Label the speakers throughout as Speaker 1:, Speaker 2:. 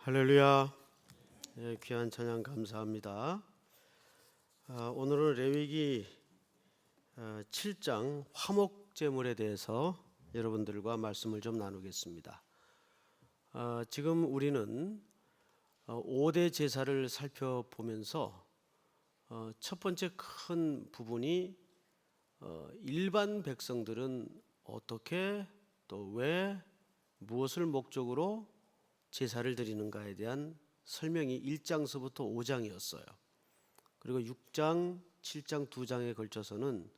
Speaker 1: 할렐루야. 귀한 찬양 감사합니다. 오늘은 레위기 7장 화목제물에 대해서 여러분들과 말씀을 좀 나누겠습니다. 지금 우리는 5대 제사를 살펴보면서 첫 번째 큰 부분이 일반 백성들은 어떻게 또 왜 무엇을 목적으로 제사를 드리는가에 대한 설명이 1장서부터 5장이었어요. 그리고 6장, 7장 두 장에 걸쳐서는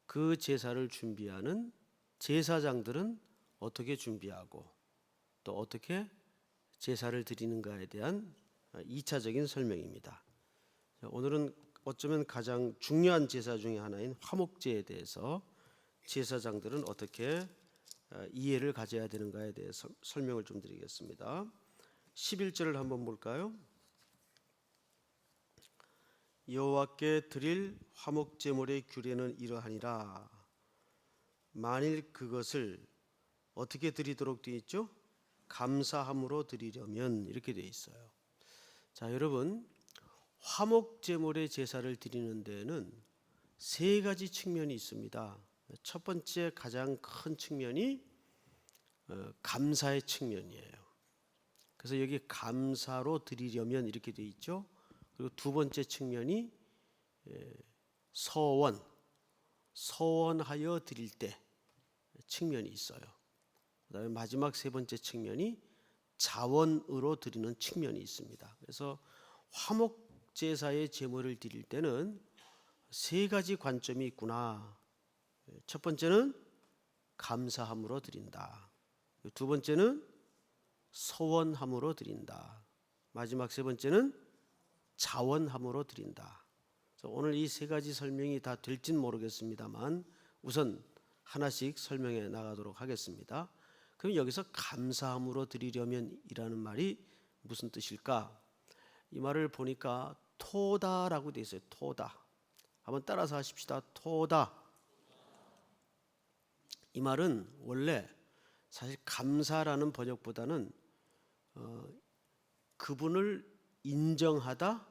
Speaker 1: 그 제사를 준비하는 제사장들은 어떻게 준비하고 또 어떻게 제사를 드리는가에 대한 2차적인 설명입니다. 오늘은 어쩌면 가장 중요한 제사 중에 하나인 화목제에 대해서 제사장들은 어떻게 이해를 가져야 되는가에 대해서 설명을 좀 드리겠습니다. 11절을 한번 볼까요? 여호와께 드릴 화목제물의 규례는 이러하니라. 만일 그것을 어떻게 드리도록 되어 있죠? 감사함으로 드리려면 이렇게 되어 있어요. 자, 여러분, 화목제물의 제사를 드리는 데에는 세 가지 측면이 있습니다. 첫 번째 가장 큰 측면이 감사의 측면이에요. 그래서 여기 감사로 드리려면 이렇게 되어 있죠. 그리고 두 번째 측면이 서원하여 드릴 때 측면이 있어요. 그다음에 마지막 세 번째 측면이 자원으로 드리는 측면이 있습니다. 그래서 화목 제사의 제물을 드릴 때는 세 가지 관점이 있구나. 첫 번째는 감사함으로 드린다. 두 번째는 서원함으로 드린다. 마지막 세 번째는 자원함으로 드린다. 오늘 이 세 가지 설명이 다 될진 모르겠습니다만 우선 하나씩 설명해 나가도록 하겠습니다. 그럼 여기서 감사함으로 드리려면 이라는 말이 무슨 뜻일까? 이 말을 보니까 토다라고 되어 있어요. 토다. 한번 따라서 하십시다. 토다. 이 말은 원래 사실 감사라는 번역보다는 그분을 인정하다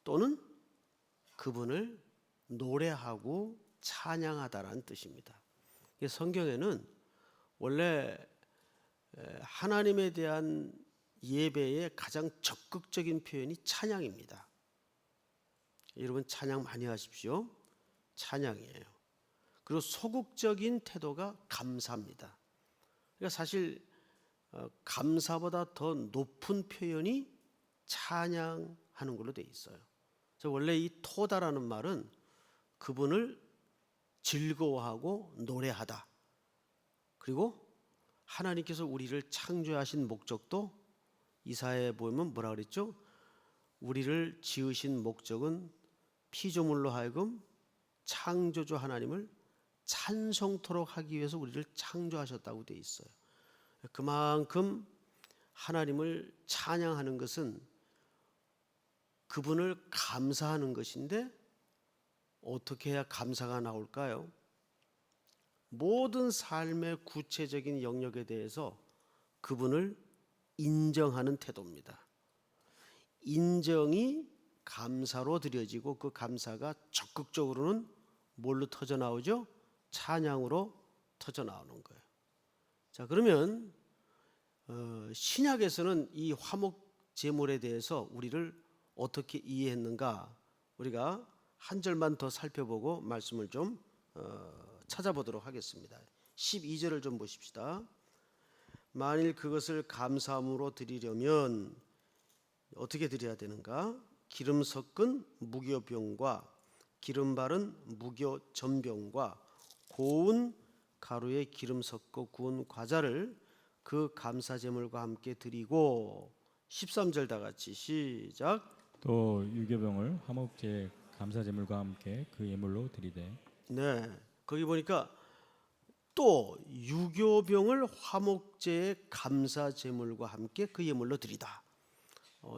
Speaker 1: 또는 그분을 노래하고 찬양하다라는 뜻입니다. 성경에는 원래 하나님에 대한 예배의 가장 적극적인 표현이 찬양입니다. 여러분 찬양 많이 하십시오. 찬양이에요. 그리고 소극적인 태도가 감사입니다. 그러니까 사실 감사보다 더 높은 표현이 찬양하는 걸로 돼 있어요. 그래서 원래 이 토다라는 말은 그분을 즐거워하고 노래하다. 그리고 하나님께서 우리를 창조하신 목적도 이사야에 보면 뭐라 그랬죠? 우리를 지으신 목적은 피조물로 하여금 창조주 하나님을 찬송토록 하기 위해서 우리를 창조하셨다고 되어 있어요. 그만큼 하나님을 찬양하는 것은 그분을 감사하는 것인데 어떻게 해야 감사가 나올까요? 모든 삶의 구체적인 영역에 대해서 그분을 인정하는 태도입니다. 인정이 감사로 드려지고 그 감사가 적극적으로는 뭘로 터져 나오죠? 찬양으로 터져 나오는 거예요. 자, 그러면 신약에서는 이 화목 제물에 대해서 우리를 어떻게 이해했는가? 우리가 한 절만 더 살펴보고 말씀을 좀 찾아보도록 하겠습니다. 12절을 좀 보십시다. 만일 그것을 감사함으로 드리려면 어떻게 드려야 되는가? 기름 섞은 무교병과 기름 바른 무교전병과 고운 가루에 기름 섞어 구운 과자를 그 감사제물과 함께 드리고 13절 다 같이 시작.
Speaker 2: 또 유교병을 화목제 감사제물과 함께 그 예물로 드리되.
Speaker 1: 네, 거기 보니까 또 유교병을 화목제의 감사제물과 함께 그 예물로 드리다.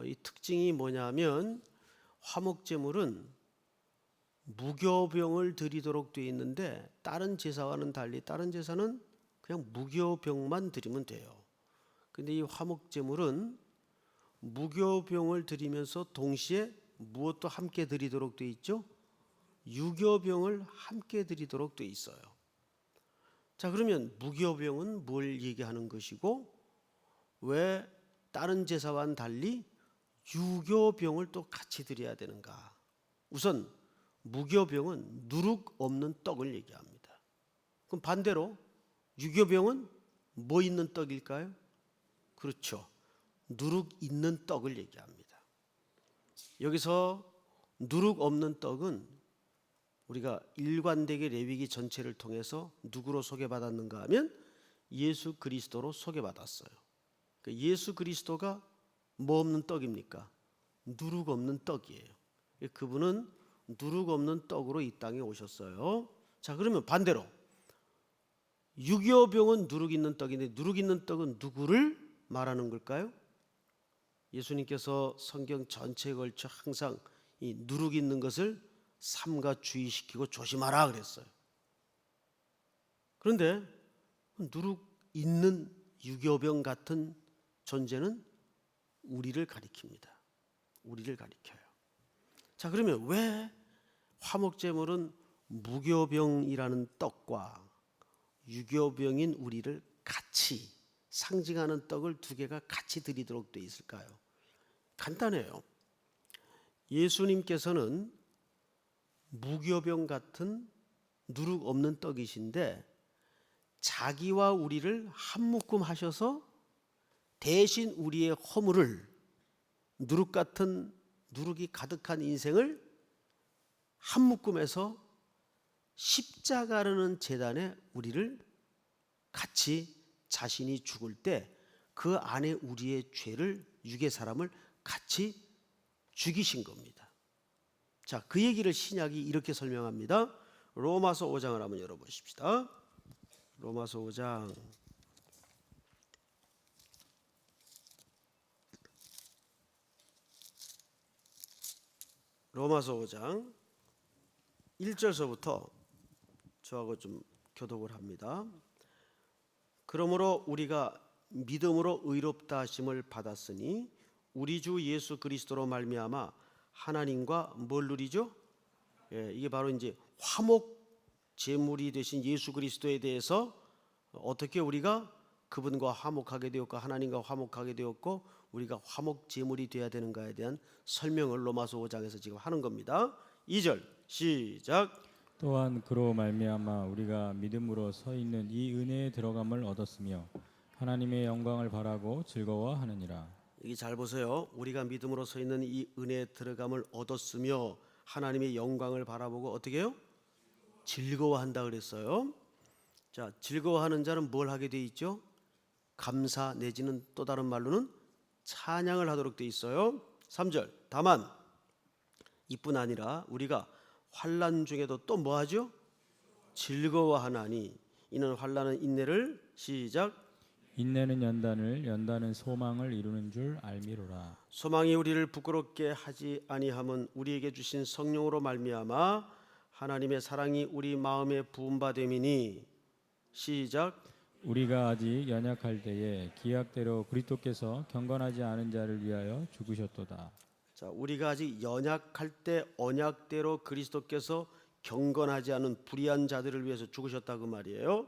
Speaker 1: 이 특징이 뭐냐면 화목제물은 무교병을 드리도록 되어 있는데 다른 제사와는 달리 다른 제사는 그냥 무교병만 드리면 돼요. 근데 이 화목제물은 무교병을 드리면서 동시에 무엇도 함께 드리도록 돼 있죠? 유교병을 함께 드리도록 돼 있어요. 자, 그러면 무교병은 뭘 얘기하는 것이고 왜 다른 제사와는 달리 유교병을 또 같이 드려야 되는가? 우선 무교병은 누룩 없는 떡을 얘기합니다. 그럼 반대로 유교병은 뭐 있는 떡일까요? 그렇죠. 누룩 있는 떡을 얘기합니다. 여기서 누룩 없는 떡은 우리가 일관되게 레위기 전체를 통해서 누구로 소개받았는가 하면 예수 그리스도로 소개받았어요. 그러니까 예수 그리스도가 뭐 없는 떡입니까? 누룩 없는 떡이에요. 그분은 누룩 없는 떡으로 이 땅에 오셨어요. 자, 그러면 반대로 유교병은 누룩 있는 떡인데 누룩 있는 떡은 누구를 말하는 걸까요? 예수님께서 성경 전체에 걸쳐 항상 이 누룩 있는 것을 삼가 주의시키고 조심하라 그랬어요. 그런데 누룩 있는 유교병 같은 존재는 우리를 가리킵니다. 우리를 가리켜요. 자, 그러면 왜 화목제물은 무교병이라는 떡과 유교병인 우리를 같이 상징하는 떡을 두 개가 같이 드리도록 되어 있을까요? 간단해요. 예수님께서는 무교병 같은 누룩 없는 떡이신데 자기와 우리를 한 묶음 하셔서 대신 우리의 허물을 누룩 같은 누룩이 가득한 인생을 한 묶음해서 십자가라는 제단에 우리를 같이 자신이 죽을 때 그 안에 우리의 죄를 육의 사람을 같이 죽이신 겁니다. 자, 그 얘기를 신약이 이렇게 설명합니다. 로마서 5장을 한번 열어보십시다. 로마서 5장 로마서 5장 1절서부터 저하고 좀 교독을 합니다. 그러므로 우리가 믿음으로 의롭다 하심을 받았으니 우리 주 예수 그리스도로 말미암아 하나님과 뭘 누리죠? 이게 바로 이제 화목 제물이 되신 예수 그리스도에 대해서 어떻게 우리가 그분과 화목하게 되었고 하나님과 화목하게 되었고 우리가 화목 제물이 되어야 되는가에 대한 설명을 로마서 5장에서 지금 하는 겁니다. 2절 시작.
Speaker 2: 또한 그로 말미암아 우리가 믿음으로 서 있는 이 은혜에 들어감을 얻었으며 하나님의 영광을 바라고 즐거워하느니라.
Speaker 1: 여기 잘 보세요. 우리가 믿음으로 서 있는 이 은혜에 들어감을 얻었으며 하나님의 영광을 바라보고 어떻게 해요? 즐거워한다 그랬어요. 자, 즐거워하는 자는 뭘 하게 돼 있죠? 감사 내지는 또 다른 말로는 찬양을 하도록 돼 있어요. 3절 다만 이뿐 아니라 우리가 환난 중에도 또 뭐 하죠? 즐거워하나니 이는 환난은 인내를 시작.
Speaker 2: 인내는 연단을 연단은 소망을 이루는 줄 알미로라.
Speaker 1: 소망이 우리를 부끄럽게 하지 아니함은 우리에게 주신 성령으로 말미암아 하나님의 사랑이 우리 마음에 부음바 됨이니 시작.
Speaker 2: 우리가 아직 연약할 때에 기약대로 그리스도께서 경건하지 않은 자를 위하여 죽으셨도다.
Speaker 1: 자, 우리가 아직 연약할 때 언약대로 그리스도께서 경건하지 않은 불의한 자들을 위해서 죽으셨다고 말이에요.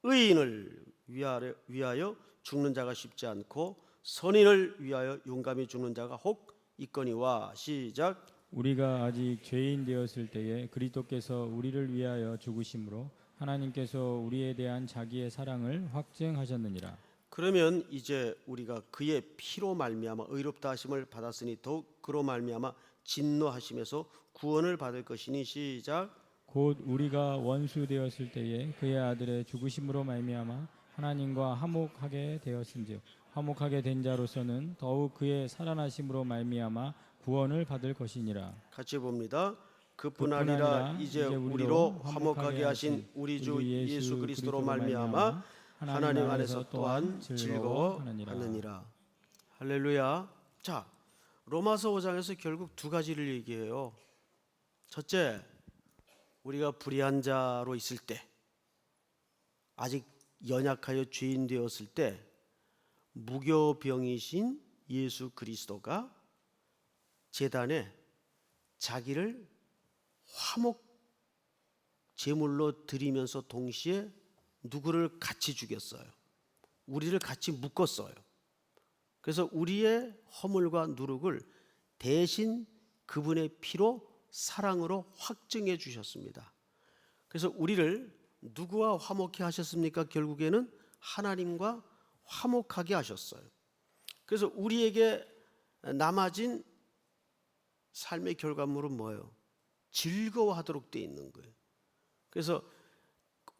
Speaker 1: 의인을 위하여 죽는 자가 쉽지 않고 선인을 위하여 용감히 죽는 자가 혹 있거니와 시작.
Speaker 2: 우리가 아직 죄인 되었을 때에 그리스도께서 우리를 위하여 죽으심으로 하나님께서 우리에 대한 자기의 사랑을 확증하셨느니라.
Speaker 1: 그러면 이제 우리가 그의 피로 말미암아 의롭다 하심을 받았으니 더욱 그로 말미암아 진노하심에서 구원을 받을 것이니 시작.
Speaker 2: 곧 우리가 원수 되었을 때에 그의 아들의 죽으심으로 말미암아 하나님과 화목하게 되었은즉 화목하게 된 자로서는 더욱 그의 살아나심으로 말미암아 구원을 받을 것이니라.
Speaker 1: 같이 봅니다. 그뿐 아니라 이제 우리로 화목하게 하신 우리 주 예수 그리스도로 말미암아 하나님 안에서 또한 즐거워하느니라. 할렐루야. 자, 로마서 5장에서 결국 두 가지를 얘기해요. 첫째, 우리가 불의한 자로 있을 때, 아직 연약하여 죄인 되었을 때 무교병이신 예수 그리스도가 제단에 자기를 화목 제물로 드리면서 동시에 누구를 같이 죽였어요? 우리를 같이 묶었어요. 그래서 우리의 허물과 누룩을 대신 그분의 피로 사랑으로 확증해 주셨습니다. 그래서 우리를 누구와 화목케 하셨습니까? 결국에는 하나님과 화목하게 하셨어요. 그래서 우리에게 남아진 삶의 결과물은 뭐예요? 즐거워하도록 되어 있는 거예요. 그래서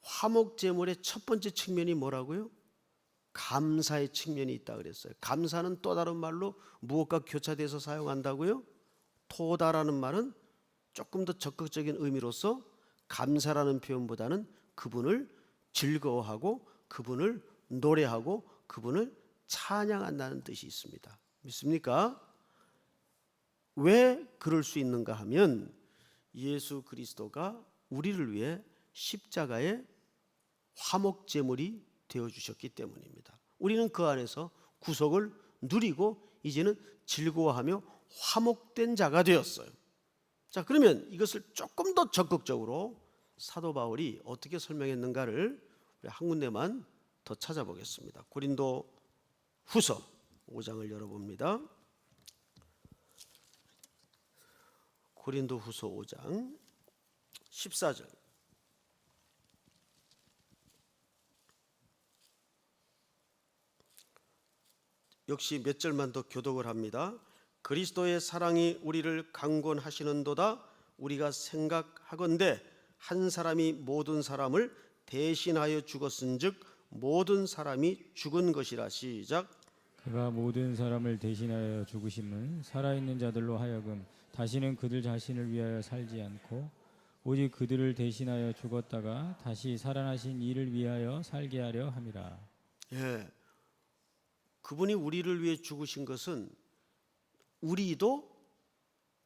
Speaker 1: 화목 제물의 첫 번째 측면이 뭐라고요? 감사의 측면이 있다 그랬어요. 감사는 또 다른 말로 무엇과 교차돼서 사용한다고요? 토다라는 말은 조금 더 적극적인 의미로서 감사라는 표현보다는 그분을 즐거워하고 그분을 노래하고 그분을 찬양한다는 뜻이 있습니다. 믿습니까? 왜 그럴 수 있는가 하면 예수 그리스도가 우리를 위해 십자가의 화목 제물이 되어 주셨기 때문입니다. 우리는 그 안에서 구속을 누리고 이제는 즐거워하며 화목된 자가 되었어요. 자, 그러면 이것을 조금 더 적극적으로 사도 바울이 어떻게 설명했는가를 우리 한 군데만 더 찾아보겠습니다. 고린도 후서 5장을 열어봅니다. 고린도 후서 5장 14절. 역시 몇 절만 더 교독을 합니다. 그리스도의 사랑이 우리를 강권하시는도다. 우리가 생각하건대 한 사람이 모든 사람을 대신하여 죽었은즉 모든 사람이 죽은 것이라. 시작.
Speaker 2: 그가 모든 사람을 대신하여 죽으심은 살아있는 자들로 하여금 다시는 그들 자신을 위하여 살지 않고 오직 그들을 대신하여 죽었다가 다시 살아나신 이를 위하여 살게 하려 함이라.
Speaker 1: 예, 그분이 우리를 위해 죽으신 것은 우리도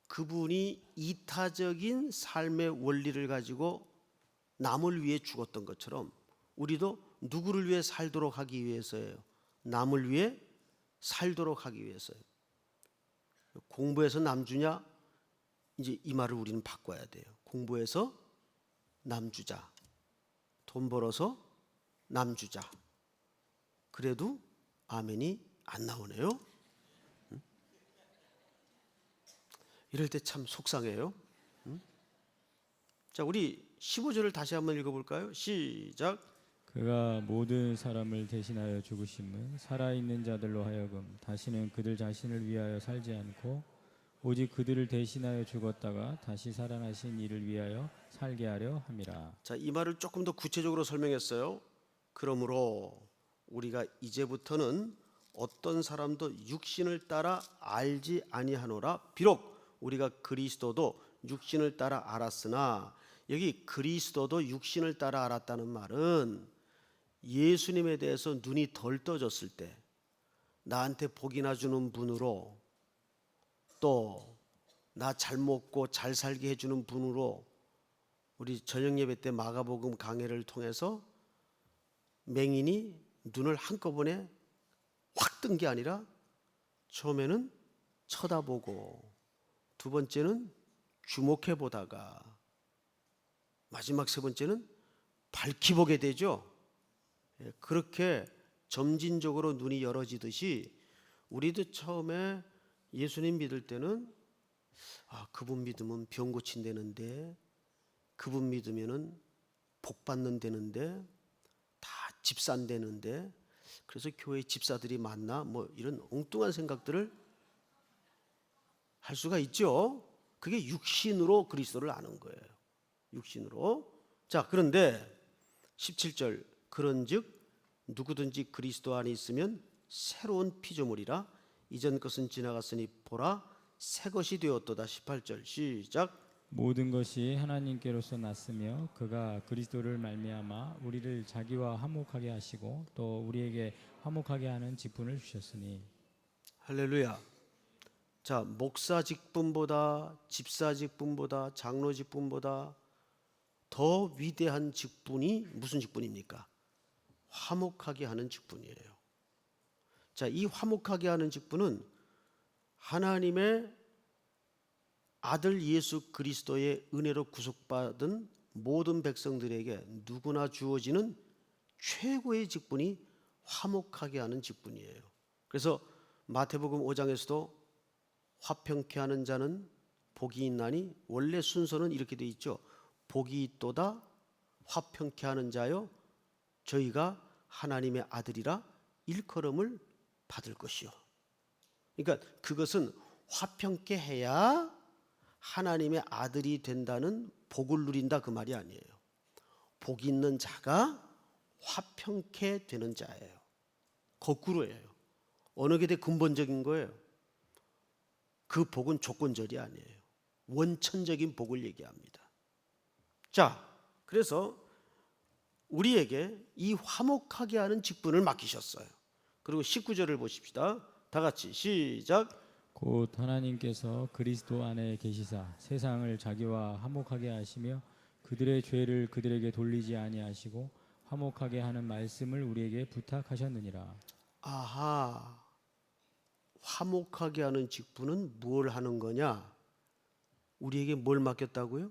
Speaker 1: 그분이 이타적인 삶의 원리를 가지고 남을 위해 죽었던 것처럼 우리도 누구를 위해 살도록 하기 위해서예요. 남을 위해 살도록 하기 위해서요. 공부해서 남주냐? 이제 이 말을 우리는 바꿔야 돼요. 공부해서 남주자, 돈 벌어서 남주자. 그래도 아멘이 안 나오네요. 이럴 때 참 속상해요. 자, 우리 15절을 다시 한번 읽어볼까요? 시작.
Speaker 2: 그가 모든 사람을 대신하여 죽으심은 살아있는 자들로 하여금 다시는 그들 자신을 위하여 살지 않고 오직 그들을 대신하여 죽었다가 다시 살아나신 이를 위하여 살게 하려 함이라.
Speaker 1: 자, 이 말을 조금 더 구체적으로 설명했어요. 그러므로 우리가 이제부터는 어떤 사람도 육신을 따라 알지 아니하노라. 비록 우리가 그리스도도 육신을 따라 알았으나, 여기 그리스도도 육신을 따라 알았다는 말은 예수님에 대해서 눈이 덜 떠졌을 때 나한테 복이나 주는 분으로, 또 나 잘 먹고 잘 살게 해주는 분으로, 우리 저녁 예배 때 마가복음 강해를 통해서 맹인이 눈을 한꺼번에 확 뜬 게 아니라 처음에는 쳐다보고 두 번째는 주목해 보다가 마지막 세 번째는 밝히 보게 되죠. 그렇게 점진적으로 눈이 열어지듯이 우리도 처음에 예수님 믿을 때는 그분 믿으면 병 고친다는데, 그분 믿으면은 복 받는다는데, 다 집산되는데, 그래서 교회 집사들이 많나, 뭐 이런 엉뚱한 생각들을 할 수가 있죠. 그게 육신으로 그리스도를 아는 거예요. 육신으로. 자, 그런데 17절, 그런즉 누구든지 그리스도 안에 있으면 새로운 피조물이라 이전 것은 지나갔으니 보라 새 것이 되었도다. 18절 시작.
Speaker 2: 모든 것이 하나님께로서 났으며 그가 그리스도를 말미암아 우리를 자기와 화목하게 하시고 또 우리에게 화목하게 하는 직분을 주셨으니.
Speaker 1: 할렐루야. 자, 목사 직분보다, 집사 직분보다, 장로 직분보다 더 위대한 직분이 무슨 직분입니까? 화목하게 하는 직분이에요. 자, 이 화목하게 하는 직분은 하나님의 아들 예수 그리스도의 은혜로 구속받은 모든 백성들에게 누구나 주어지는 최고의 직분이 화목하게 하는 직분이에요. 그래서 마태복음 5장에서도 화평케 하는 자는 복이 있나니, 원래 순서는 이렇게 돼 있죠. 복이 있도다 화평케 하는 자여 저희가 하나님의 아들이라 일컬음을 받을 것이요. 그러니까 그것은 화평케 해야 하나님의 아들이 된다는 복을 누린다 그 말이 아니에요. 복 있는 자가 화평케 되는 자예요. 거꾸로예요. 어느 게 더 근본적인 거예요. 그 복은 조건절이 아니에요. 원천적인 복을 얘기합니다. 자, 그래서 우리에게 이 화목하게 하는 직분을 맡기셨어요. 그리고 19절을 보십시다. 다 같이 시작.
Speaker 2: 곧 하나님께서 그리스도 안에 계시사 세상을 자기와 화목하게 하시며 그들의 죄를 그들에게 돌리지 아니하시고 화목하게 하는 말씀을 우리에게 부탁하셨느니라.
Speaker 1: 아하, 화목하게 하는 직분은 뭘 하는 거냐? 우리에게 뭘 맡겼다고요?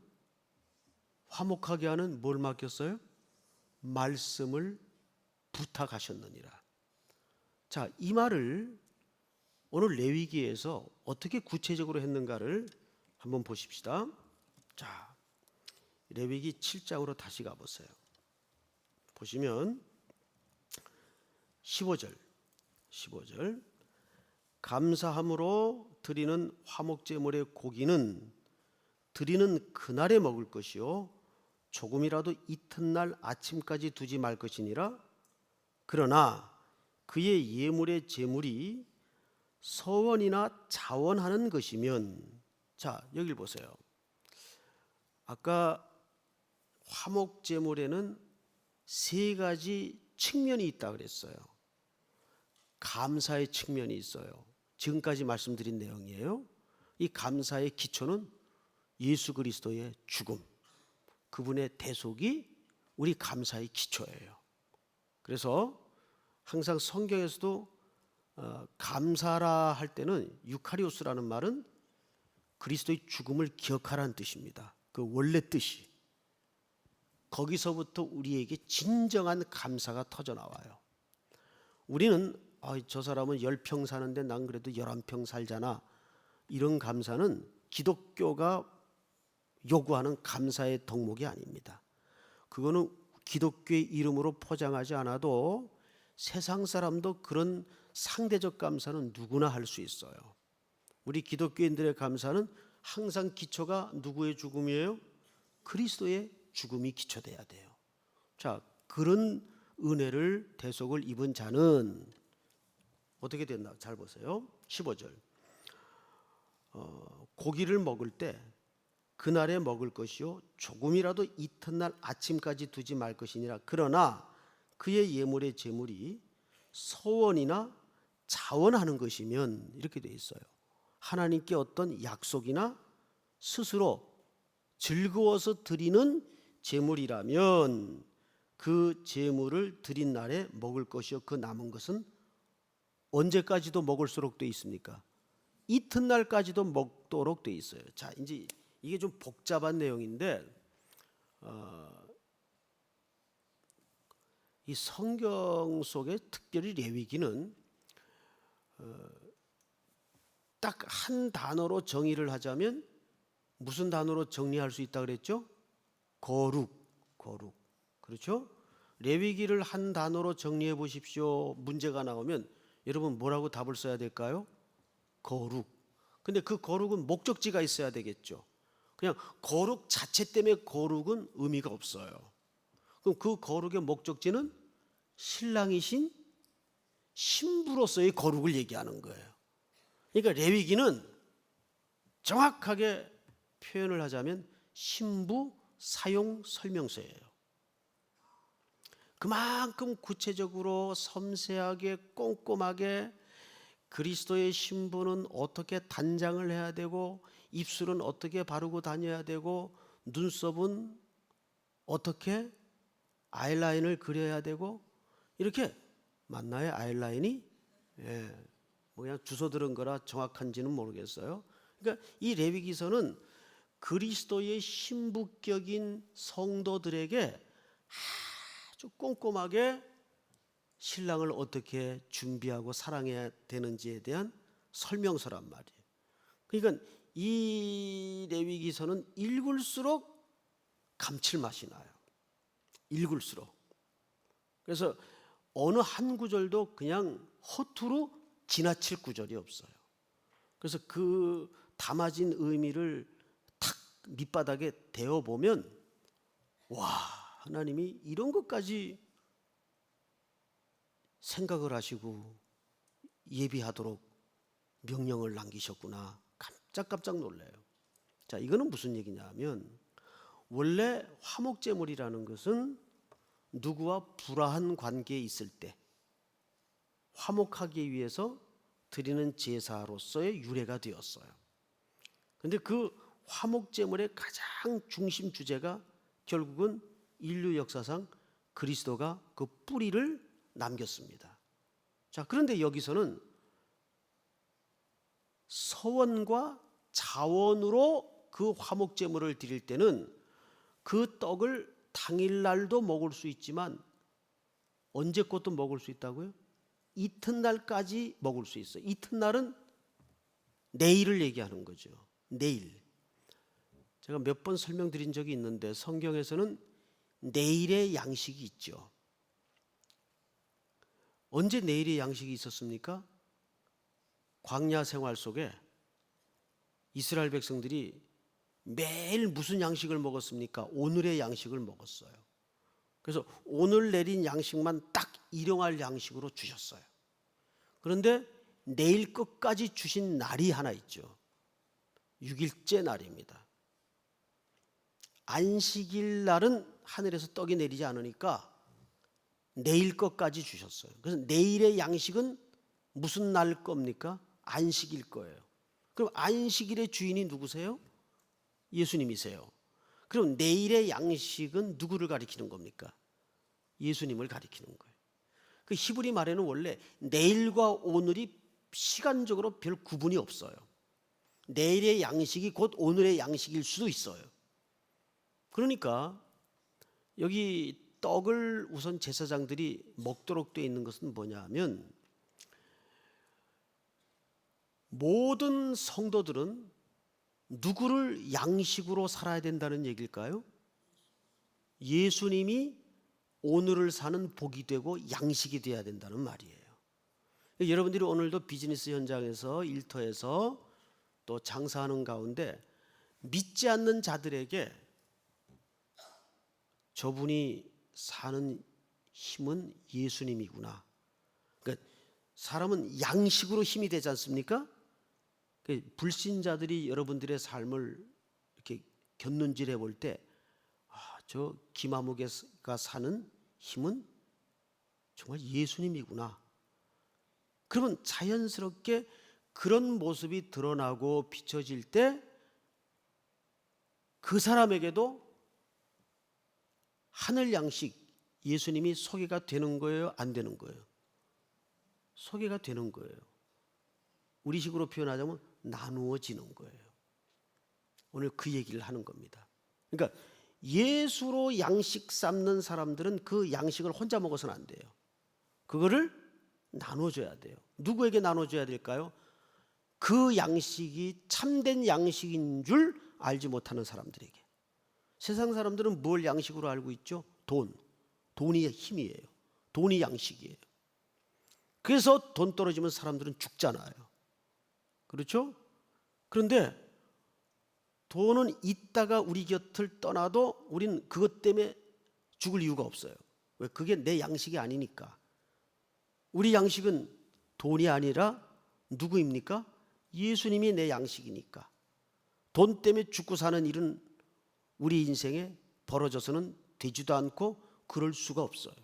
Speaker 1: 화목하게 하는 뭘 맡겼어요? 말씀을 부탁하셨느니라. 자, 이 말을 오늘 레위기에서 어떻게 구체적으로 했는가를 한번 보십시다. 자, 레위기 7장으로 다시 가보세요. 보시면 15절 감사함으로 드리는 화목제물의 고기는 드리는 그날에 먹을 것이요 조금이라도 이튿날 아침까지 두지 말 것이니라. 그러나 그의 예물의 제물이 서원이나 자원하는 것이면, 자, 여기 보세요. 아까 화목제물에는 세 가지 측면이 있다 그랬어요. 감사의 측면이 있어요. 지금까지 말씀드린 내용이에요. 이 감사의 기초는 예수 그리스도의 죽음, 그분의 대속이 우리 감사의 기초예요. 그래서 항상 성경에서도 감사라 할 때는 유카리오스라는 말은 그리스도의 죽음을 기억하라는 뜻입니다. 그 원래 뜻이. 거기서부터 우리에게 진정한 감사가 터져나와요. 우리는 저 사람은 10평 사는데 난 그래도 11평 살잖아, 이런 감사는 기독교가 요구하는 감사의 덕목이 아닙니다. 그거는 기독교의 이름으로 포장하지 않아도 세상 사람도 그런 상대적 감사는 누구나 할 수 있어요. 우리 기독교인들의 감사는 항상 기초가 누구의 죽음이에요? 그리스도의 죽음이 기초돼야 돼요. 자, 그런 은혜를 대속을 입은 자는 어떻게 됐나 잘 보세요. 15절 고기를 먹을 때 그날에 먹을 것이요 조금이라도 이튿날 아침까지 두지 말 것이니라. 그러나 그의 예물의 제물이 서원이나 자원하는 것이면, 이렇게 돼 있어요. 하나님께 어떤 약속이나 스스로 즐거워서 드리는 제물이라면 그 제물을 드린 날에 먹을 것이요 그 남은 것은 언제까지도 먹을수록 돼 있습니까? 이튿날까지도 먹도록 돼 있어요. 자, 이제 이게 좀 복잡한 내용인데 이 성경 속에 특별히 레위기는 딱 한 단어로 정의를 하자면 무슨 단어로 정리할 수 있다 그랬죠? 거룩. 그렇죠? 레위기를 한 단어로 정리해 보십시오. 문제가 나오면 여러분 뭐라고 답을 써야 될까요? 거룩. 근데 그 거룩은 목적지가 있어야 되겠죠. 그냥 거룩 자체 때문에 거룩은 의미가 없어요. 그럼 그 거룩의 목적지는 신랑이신 신부로서의 거룩을 얘기하는 거예요. 그러니까 레위기는 정확하게 표현을 하자면 신부 사용 설명서예요. 그만큼 구체적으로 섬세하게 꼼꼼하게 그리스도의 신부는 어떻게 단장을 해야 되고, 입술은 어떻게 바르고 다녀야 되고, 눈썹은 어떻게 아이라인을 그려야 되고, 이렇게 맞나요? 아이라인이 뭐 그냥 주소 들은 거라 정확한지는 모르겠어요. 그러니까 이 레위기서는 그리스도의 신부격인 성도들에게 아주 꼼꼼하게 신랑을 어떻게 준비하고 사랑해야 되는지에 대한 설명서란 말이에요. 그러니까 이 레위기서는 읽을수록 감칠맛이 나요. 읽을수록. 그래서 어느 한 구절도 그냥 허투루 지나칠 구절이 없어요. 그래서 그 담아진 의미를 탁 밑바닥에 대어보면 와, 하나님이 이런 것까지 생각을 하시고 예비하도록 명령을 남기셨구나. 깜짝깜짝 놀라요. 자, 이거는 무슨 얘기냐 하면 원래 화목제물이라는 것은 누구와 불화한 관계에 있을 때 화목하기 위해서 드리는 제사로서의 유래가 되었어요. 그런데 그 화목제물의 가장 중심 주제가 결국은 인류 역사상 그리스도가 그 뿌리를 남겼습니다. 자, 그런데 여기서는 서원과 자원으로 그 화목제물을 드릴 때는 그 떡을 당일날도 먹을 수 있지만 언제 것도 먹을 수 있다고요? 이튿날까지 먹을 수 있어요. 이튿날은 내일을 얘기하는 거죠. 내일. 제가 몇 번 설명드린 적이 있는데 성경에서는 내일의 양식이 있죠. 언제 내일의 양식이 있었습니까? 광야 생활 속에 이스라엘 백성들이 매일 무슨 양식을 먹었습니까? 오늘의 양식을 먹었어요. 그래서 오늘 내린 양식만 딱 일용할 양식으로 주셨어요. 그런데 내일 끝까지 주신 날이 하나 있죠. 6일째 날입니다. 안식일 날은 하늘에서 떡이 내리지 않으니까 내일 것까지 주셨어요. 그래서 내일의 양식은 무슨 날 겁니까? 안식일 거예요. 그럼 안식일의 주인이 누구세요? 예수님이세요. 그럼 내일의 양식은 누구를 가리키는 겁니까? 예수님을 가리키는 거예요. 그 히브리 말에는 원래 내일과 오늘이 시간적으로 별 구분이 없어요. 내일의 양식이 곧 오늘의 양식일 수도 있어요. 그러니까 여기 떡을 우선 제사장들이 먹도록 되어 있는 것은 뭐냐 하면 모든 성도들은 누구를 양식으로 살아야 된다는 얘기일까요? 예수님이 오늘을 사는 복이 되고 양식이 되어야 된다는 말이에요. 여러분들이 오늘도 비즈니스 현장에서 일터에서 또 장사하는 가운데 믿지 않는 자들에게 저분이 사는 힘은 예수님이구나. 그러니까 사람은 양식으로 힘이 되지 않습니까? 불신자들이 여러분들의 삶을 이렇게 곁눈질해 볼 때, 저 김아무개가 사는 힘은 정말 예수님이구나. 그러면 자연스럽게 그런 모습이 드러나고 비춰질 때 그 사람에게도 하늘 양식 예수님이 소개가 되는 거예요? 안 되는 거예요? 소개가 되는 거예요. 우리식으로 표현하자면 나누어지는 거예요. 오늘 그 얘기를 하는 겁니다. 그러니까 예수로 양식 삼는 사람들은 그 양식을 혼자 먹어서는 안 돼요. 그거를 나눠줘야 돼요. 누구에게 나눠줘야 될까요? 그 양식이 참된 양식인 줄 알지 못하는 사람들에게. 세상 사람들은 뭘 양식으로 알고 있죠? 돈이 힘이에요. 돈이 양식이에요. 그래서 돈 떨어지면 사람들은 죽잖아요. 그렇죠? 그런데 돈은 있다가 우리 곁을 떠나도 우린 그것 때문에 죽을 이유가 없어요. 왜? 그게 내 양식이 아니니까. 우리 양식은 돈이 아니라 누구입니까? 예수님이 내 양식이니까. 돈 때문에 죽고 사는 일은 우리 인생에 벌어져서는 되지도 않고 그럴 수가 없어요.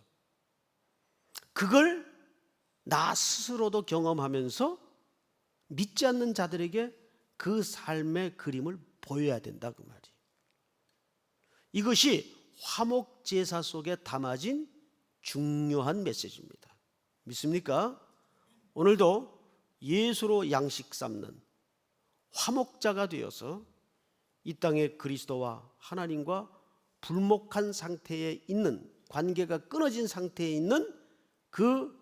Speaker 1: 그걸 나 스스로도 경험하면서 믿지 않는 자들에게 그 삶의 그림을 보여야 된다 그 말이에요. 이것이 화목제사 속에 담아진 중요한 메시지입니다. 믿습니까? 오늘도 예수로 양식 삼는 화목자가 되어서 이 땅에 그리스도와 하나님과 불목한 상태에 있는, 관계가 끊어진 상태에 있는 그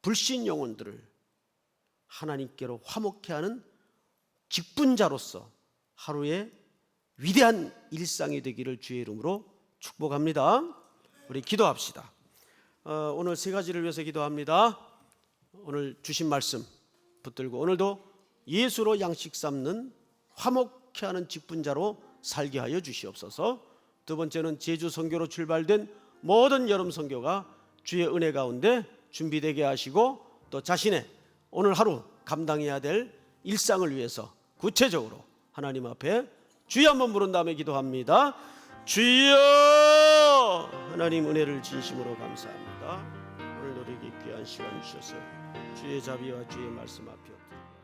Speaker 1: 불신 영혼들을 하나님께로 화목케 하는 직분자로서 하루의 위대한 일상이 되기를 주의 이름으로 축복합니다. 우리 기도합시다. 오늘 세 가지를 위해서 기도합니다. 오늘 주신 말씀 붙들고 오늘도 예수로 양식 삼는 화목케 하는 직분자로 살게 하여 주시옵소서. 두 번째는 제주 선교로 출발된 모든 여름 선교가 주의 은혜 가운데 준비되게 하시고 또 자신의 오늘 하루 감당해야 될 일상을 위해서 구체적으로 하나님 앞에 주여 한번 부른 다음에 기도합니다. 주여, 하나님 은혜를 진심으로 감사합니다. 오늘 우리에게 귀한 시간 주셔서 주의 자비와 주의 말씀 앞에 엎드립니다.